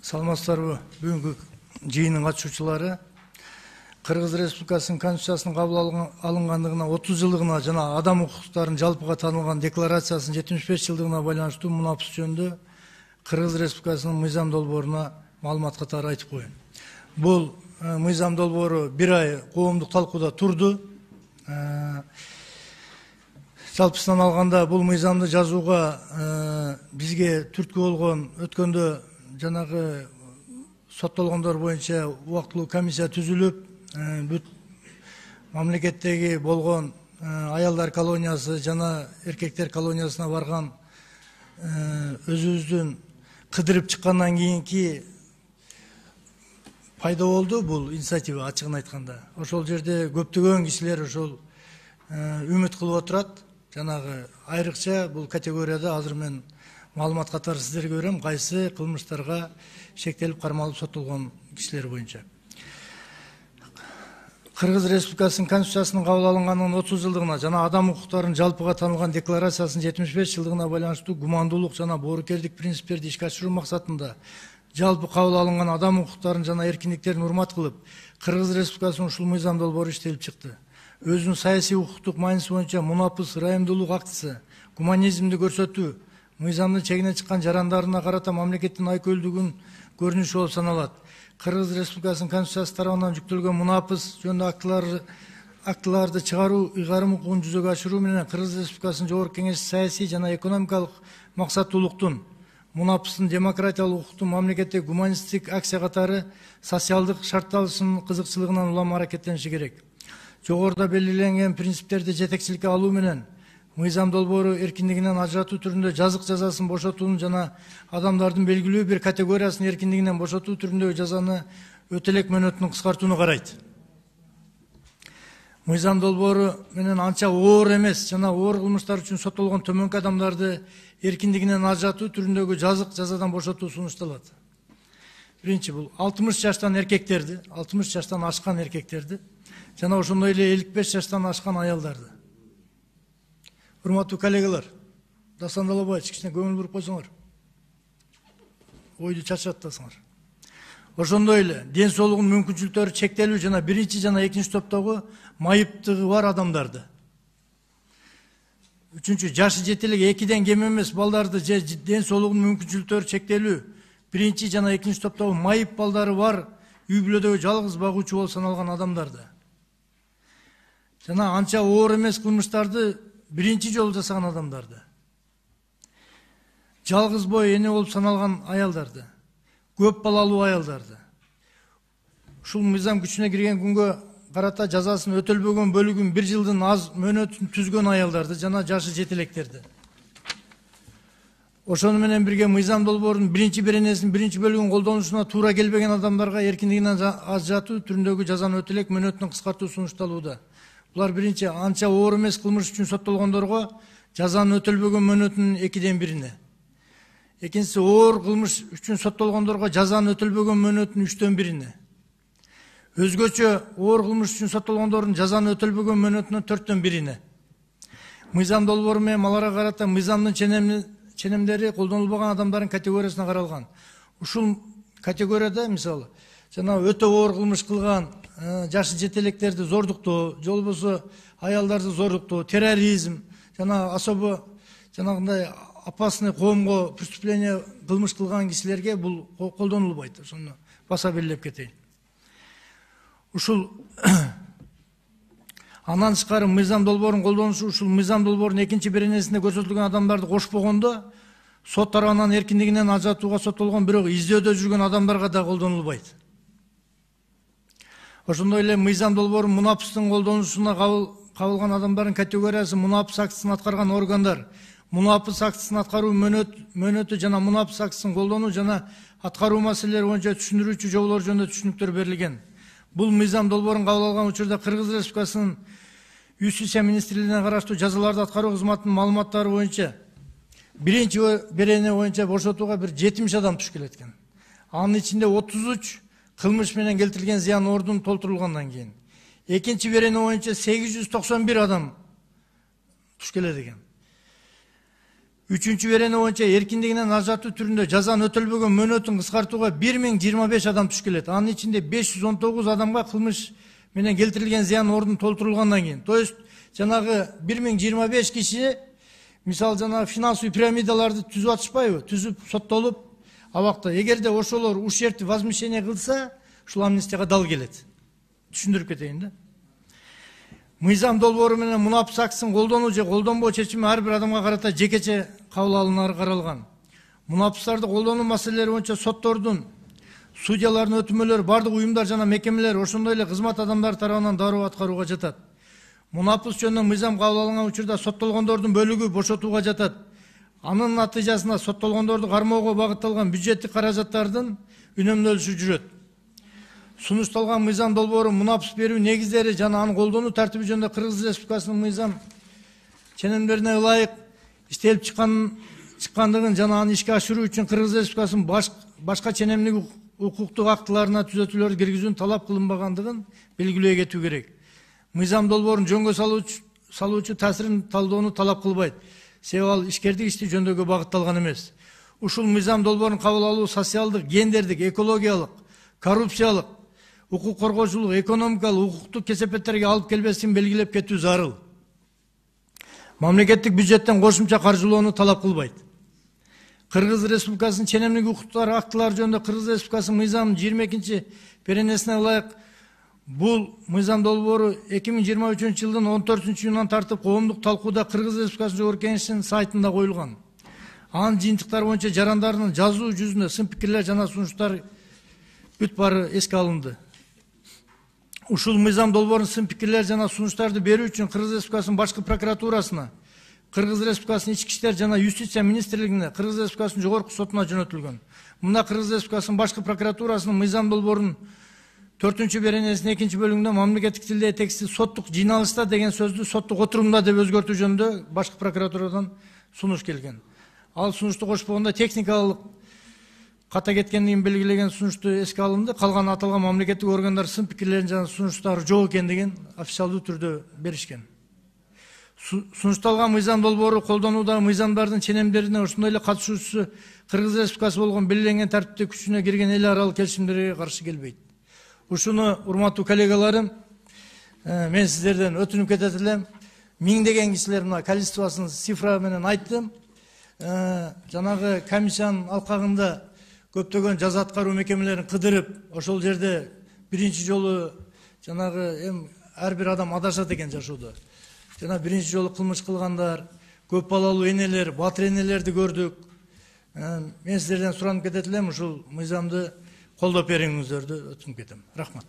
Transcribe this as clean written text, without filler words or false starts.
Саламатсыздарбы? Бүгүнкү жыйындын катышуучулары Кыргыз Республикасынын Конституциясынын кабыл алынгандыгына 30 жылдыгына жана адам укуктарынын жалпыга таанылган декларациясынын 75 жылдыгына байланыштуу мунапыс жөнүндө Кыргыз Республикасынын мыйзам долбооруна маалымат катары айтып коеюн. Бул мыйзам долбоору 1 ай коомдук талкууда турду. Жалпысынан алганда бул мыйзамды жазууга бизге түрткү болгон өткөндө жанагы соттолгондор боюнча убактылуу комиссия түзүлүп, бүт мамлекеттеги болгон аялдар колониясы жана эркектер колониясына барган өзүбүздүн кыдырып чыккандан кийинки пайда болду бул инициатива, ачыгын айтканда. Ошол жерде көптөгөн кишилер ошол үмүт кылып отурат. Жанагы айрыкча бул категорияда азыр мен маалымат катары сиздерге берем, кайсы кылмыштарга шектелип кармалып соттолгон кишилер боюнча. Кыргыз Республикасынын Конституциясынын кабыл алынгандыгынын 30 жылдыгына жана адам укуктарынын жалпыга таанылган декларациясынын 75 жылдыгына байланыштуу гумандуулук жана боорукердик принциптерди ишке ашыруу максатында жалпы кабыл алынган адам укуктарын жана эркиндиктерин урмат кылып, Кыргыз Республикасынын ушул мыйзам долбоору иштелип чыкты. Өзүнүн саясий укуктук мааниси боюнча мунапыс, ырайымдуулук актысы, гуманизмди көрсөтүү, мыйзамдын чегинен чыккан жарандарына карата мамлекеттин айкөлдүгүн көрүнүшү болуп саналат. Кыргыз Республикасынын Конституциясы тарабынан жүктөлгөн мунапыс жөнүндө актыларды чыгаруу, ыйгарым укугун жүзөгө ашыруу менен Кыргыз Республикасынын Жогорку Кеңеши саясий жана экономикалык максаттуулуктун, мунапыстын демократиялык укуктун мамлекеттеги гуманисттик акция катары социалдык шартталышынын кызыкчылыгынан улам аракеттениши керек. Жогоруда белгиленген принциптерди жетекчиликке алуу менен мыйзам долбоору эркиндигинен ажыратуу түрүндө жазык жазасын бошотуунун жана адамдардын белгилүү бир категориясын эркиндигинен бошотуу түрүндөгү жазаны өтөлек мөөнөтүн кыскартууну карайт. Мыйзам долбоору менен анча оор эмес жана оор кылмыштар үчүн соттолгон төмөнкү адамдарды эркиндигинен ажыратуу түрүндөгү жазык жазадан бошотуу сунушталат. Биринчи бул 60 жаштан эркектерди, 60 жаштан ашкан эркектерди жана ошондой эле 55 жаштан ашкан аялдарды. Урматтуу коллегалар, дасандалбайчы, кичине көңүл буруп койсоңор. Ойду чачаттасыңар. Ошондой эле ден соолугунун мүмкүнчүлүктөрү чектелүү жана биринчи жана экинчи топтогу майыптыгы бар адамдарды. Үчүнчү, жашы жете эле 2ден кем эмес балдарды же ден соолугунун мүмкүнчүлүктөрү чектелүү биринчи жана экинчи топтогу майып балдары бар үй бүлөдөгү жалгыз багуучу болуп саналган адамдарды. Жана анча оор эмес кылмыштарды биринчи жолу жасаган адамдарды. Жалгыз бой эне болуп саналган аялдарды. Көп балалуу аялдарды. Ушул мыйзам күчүнө кирген күнгө карата жазасын өтөлбөгөн бөлүгүн 1 жылдын аз мөөнөтүн түзгөн аялдарды жана жашы жетелектерди. Ошону менен бирге мыйзам долбоорунун биринчи беренесинин биринчи бөлүгүн колдонушуна туура келбеген адамдарга эркиндигинен ажыратуу түрүндөгү жазаны өтөлек мөөнөтүн кыскартуу сунушталууда. Булар биринчи анча оор эмес кылмыш үчүн соттолгондорго жазанын өтөлбөгөн мөөнөтүнүн 2ден 1-ине. Экинчиси оор кылмыш үчүн соттолгондорго жазанын өтөлбөгөн мөөнөтүнүн 3дөн 1-ине. Өзгөчө оор кылмыш үчүн соттолгондордун жазанын өтөлбөгөн мөөнөтүнүн 4дөн 1-ине. Мыйзам долбоору менен аларга карата мыйзамдын ченемдери колдонулбаган адамдардын категориясына каралган. Ушул категорияда мисалы жана өтө оор кылмыш кылган жашы жетелектерди зордуктоо, же болбосо аялдарды зордуктоо, терроризм жана особо жанагындай опасный коомго преступление кылмыш кылган кишилерге бул колдонулбайт. Ошону баса белгилеп кетейин. Ушул андан тышкары мыйзам долбоорунун колдонушу ушул мыйзам долбоорунун экинчи беренесинде көрсөтүлгөн адамдарды кошпогондо сот тарабынан эркиндигинен ажыратууга соттолгон бирок издөөдө жүргөн адамдарга да колдонулбайт. Ошондой эле мыйзам долбоору мунапыстын колдонушуна кабылган адамдардын категориясы мунапыс актысын аткарган органдар, мунапыс актысын аткаруу мөөнөтү жана мунапыс актысын колдонуу жана аткаруу маселелери боюнча түшүндүрүүчү жоболор жөнүндө түшүнүктөр берилген. Бул мыйзам долбоорун кабыл алган учурда Кыргыз Республикасынын Юстиция министрлигине караштуу жазаларды аткаруу кызматынын маалыматтары боюнча биринчи берене боюнча бошотууга бир 70 адам туш келет экен. Анын ичинде 33 кылмыш менен келтирилген зыян ордун толтурулгандан кийин. Экинчи берене боюнча 891 адам туш келет экен. Үчүнчү берене боюнча эркиндигинен ажыратуу түрүндө жазанын өтөлбөгөн мөөнөтүн кыскартууга 1025 адам туш келет. Анын ичинде 519 адамга кылмыш менен келтирилген зыян ордун толтурулгандан кийин. То есть жанагы 1025 киши мисалы жанагы финансовый пирамидаларды түзүп атышпайбы? Түзүп соттолуп абакта. Эгерде ошолор ушерти возмещение кылса, ушул амнистияга дал келет. Түшүндүрүп кетейин да. Мыйзам долбоору менен мунапыс актысын колдонуу же колдонбоо чечими ар бир адамга карата жекече кабыл алынары каралган. Мунапыстарды колдонуу маселелери боюнча соттордун, судьялардын өтүмөлөрү, бардык уюмдар жана мекемелер, ошондой эле кызмат адамдары тарабынан дароо аткарууга жатат. Мунапыс жөнүндө мыйзам кабыл алынган учурда соттолгондордун бөлүгү бошотууга жатат. Анын натыйжасында соттолгондорду кармоого багытталган бюджеттик каражаттардын үнөмдөлүшү жүрөт. Сунушталган мыйзам долбоору мунапыс берүү негиздери жана аны колдонуу тартиби жөнүндө Кыргыз Республикасынын мыйзам ченемдерине ылайык иштелип чыккандыгын жана аны ишке ашыруу үчүн Кыргыз Республикасынын башка ченемдик укуктук актыларына түзөтүүлөрдү киргизүүнүн талап кылынбагандыгын белгилөө кетүү керек. Мыйзам долбоорун жөнгө салуучу таасирин талдоону талап кылбайт. Себеби ал ишкердик ишти жөндөөгө багытталган эмес. Ушул мыйзам долбоорун кабыл алуу социалдык, гендердик, экологиялык, коррупциялык, укук коргоочулук, экономикалык, укуктук кесепеттерге алып келбесин белгилеп кетүү зарыл. Мамлекеттик бюджеттен кошумча каржылоону талап кылбайт. Кыргыз Республикасынын ченемдик укуктар актылары жөнүндө Кыргыз Республикасынын мыйзамынын 22 беренесине ылайык бул мыйзам долбоору 2023 жылдын 14 июнунан тартып коомдук талкууда Кыргыз Республикасынын Жогорку Кеңешинин сайтында коюлган. Анын жыйынтыктары боюнча жарандарынын жазуу жүзүндө сын пикирлер жана сунуштар бүт баары эске алынды. Ушул мыйзам долбоорунун сын пикирлер жана сунуштарды берүү үчүн Кыргыз Республикасынын башкы прокуратурасына, Кыргыз Республикасынын ички иштер жана юстиция министрлигине, Кыргыз Республикасынын жогорку сотуна жөнөтүлгөн. Мында Кыргыз Республикасынын башкы прокуратурасынын мыйзам долбоорунун 4-чү беренесинин 2-чи бөлүгүндө мамлекеттик тилде тексти соттук жыйналышта деген сөздү соттук отурумда деп өзгөртүү жөнүндө башкы прокуратурадан сунуш келген. Ал сунушту кошпогондо техникалык ката кеткендигин белгилеген сунушту эске алынды. Калган аталган мамлекеттик органдар сын пикирлерин жана сунуштары жок экендигин официалдуу түрдө беришкен. Сунушталган мыйзам долбоору колдонуудагы мыйзамдардын ченемдерине ошондой эле катышуучусу Кыргыз Республикасы болгон белгиленген тартипте күчүнө кирген эл аралык келишимдерге каршы келбейт. Ушуну урматтуу коллегаларым, мен сиздерден өтүнүп кетет элем. Миңдеген кишилер мына количествосын цифра менен айттым. Жанагы комиссиянын алкагында көптөгөн жаза аткаруу мекемелерин кыдырып, ошол жерде биринчи жолу жанагы ар бир адам адашат экен жашоодо. Жана биринчи жолу кылмыш кылгандар, көп балалуу энелер, батыр энелерди көрдүк. Мен сиздерден суранып кетет элем, ушул мыйзамды колдоп бериңиздерди өтүнүп кетем. Рахмат.